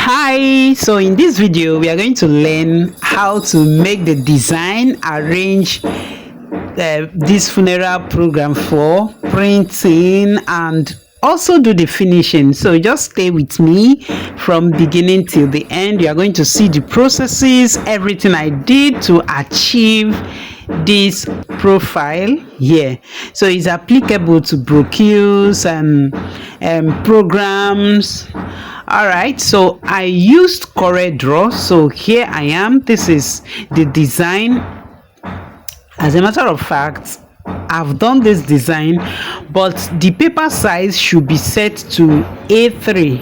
Hi, so in this video we are going to learn how to make the design, arrange this funeral program for printing, and also do the finishing. So just stay with me from beginning till the end. You are going to see the processes, everything I did to achieve this profile here. So it's applicable to brochures and programs. All right, so I used CorelDRAW. So here I am. This is the design. As a matter of fact, I've done this design, but the paper size should be set to A3.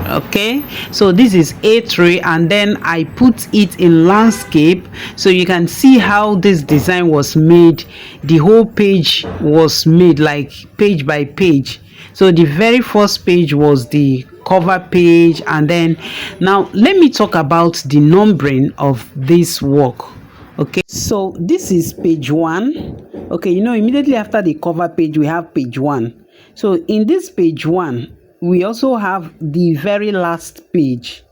Okay, so this is A3, and then I put it in landscape so you can see how this design was made. The whole page was made like page by page. So the very first page was the cover page, and then now let me talk about the numbering of this work. Okay, so this is page 1. Okay, immediately after the cover page we have page 1. So in this page 1 we also have the very last page.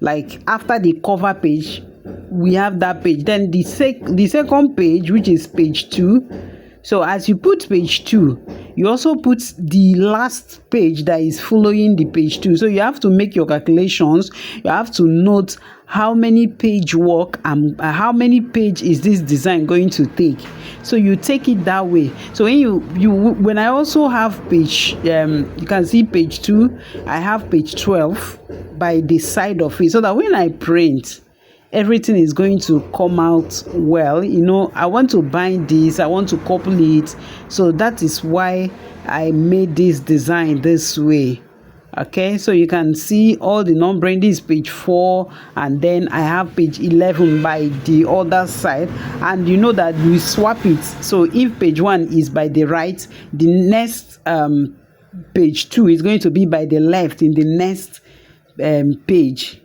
Like after the cover page we have that page, then the second page, which is page 2. So as you put page 2, you also put the last page that is following the page 2. So you have to make your calculations. You have to note how many page work and how many page is this design going to take. So you take it that way. So when I also have page, you can see page 2, I have page 12 by the side of it, so that when I print, everything is going to come out well. I want to bind this, I want to couple it, so that is why I made this design this way. Okay, so you can see all the numbering. This is page 4, and then I have page 11 by the other side, and you know that we swap it. So if page 1 is by the right, the next page 2 is going to be by the left in the next page.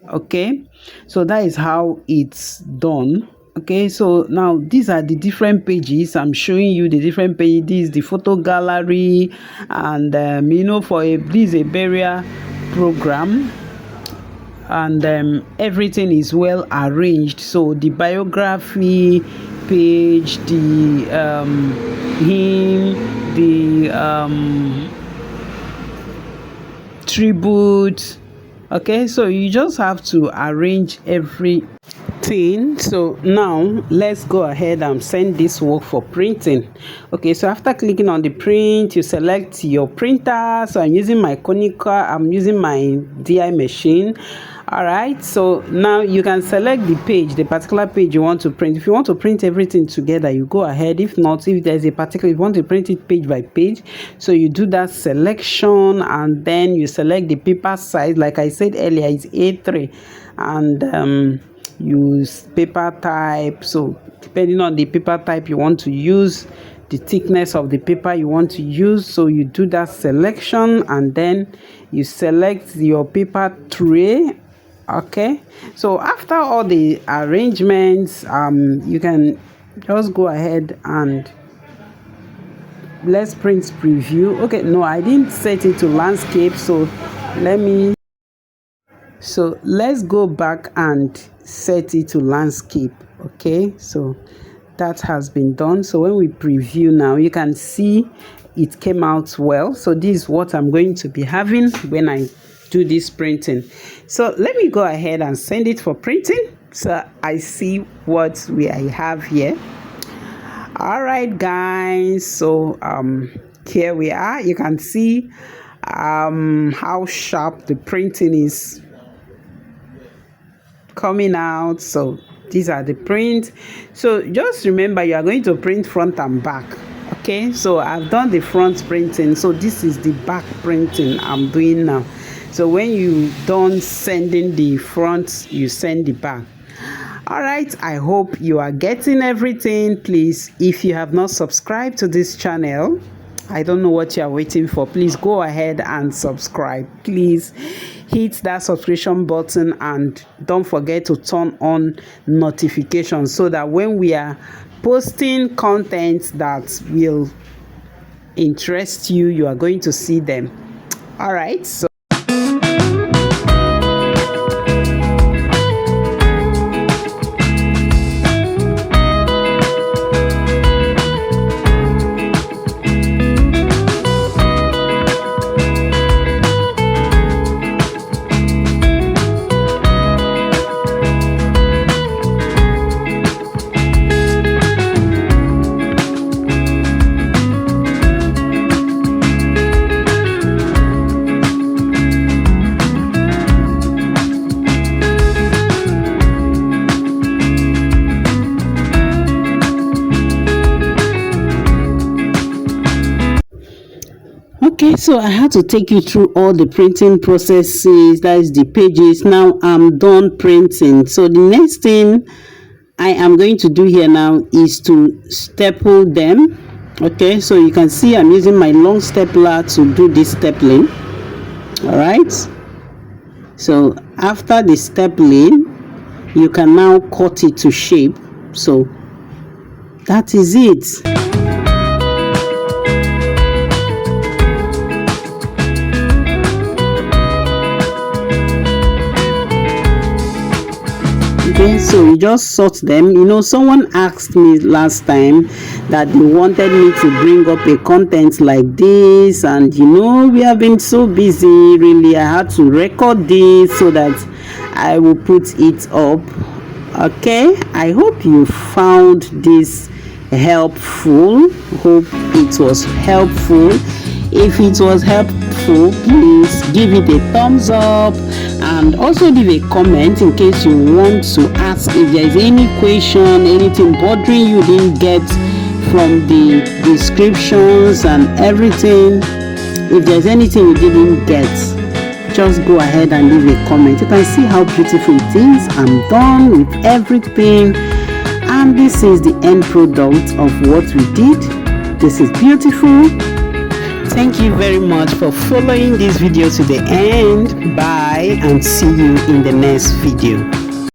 Okay, so that is how it's done. Okay, so now these are the different pages. I'm showing you the different pages. This is the photo gallery, and this is a burial program, and everything is well arranged. So the biography page, the hymn, the tribute. Okay, so you just have to arrange everything. So now let's go ahead and send this work for printing. Okay, so after clicking on the print, you select your printer. So I'm using my Konica, I'm using my DI machine. All right, so now you can select the page, the particular page you want to print. If you want to print everything together, you go ahead. If not, if there's if you want to print it page by page, so you do that selection, and then you select the paper size. Like I said earlier, it's A3, and use paper type. So depending on the paper type you want to use, the thickness of the paper you want to use, so you do that selection, and then you select your paper tray. Okay, so after all the arrangements, you can just go ahead and let's print preview. Okay, no, I didn't set it to landscape, so let's go back and set it to landscape. Okay, so that has been done. So when we preview now, you can see it came out well. So this is what I'm going to be having when I do this printing. So let me go ahead and send it for printing. So I see what I have here. All right, guys, so here we are. You can see how sharp the printing is coming out. So these are the print. So just remember, you are going to print front and back. Okay, so I've done the front printing, so this is the back printing I'm doing now. So when you done sending the front, you send the back. All right, I hope you are getting everything. Please, if you have not subscribed to this channel, I don't know what you are waiting for. Please go ahead and subscribe. Please hit that subscription button, and don't forget to turn on notifications so that when we are posting content that will interest you, you are going to see them. All right, so Okay, so I had to take you through all the printing processes, that is the pages. Now I'm done printing. So the next thing I am going to do here now is to staple them. Okay, so you can see I'm using my long stapler to do this stapling. All right, so after the stapling, you can now cut it to shape. So that is it. Okay, so you just sort them. You know, someone asked me last time that they wanted me to bring up a content like this, and you know, we have been so busy. Really, I had to record this so that I will put it up. Okay, I hope you found this helpful. Hope it was helpful. If it was helpful, please give it a thumbs up and also leave a comment in case you want to ask if there is any question, anything bothering you didn't get from the descriptions and everything. If there's anything you didn't get, just go ahead and leave a comment. You can see how beautiful it is. I'm done with everything, and this is the end product of what we did. This is beautiful. Thank you very much for following this video to the end. Bye, and see you in the next video.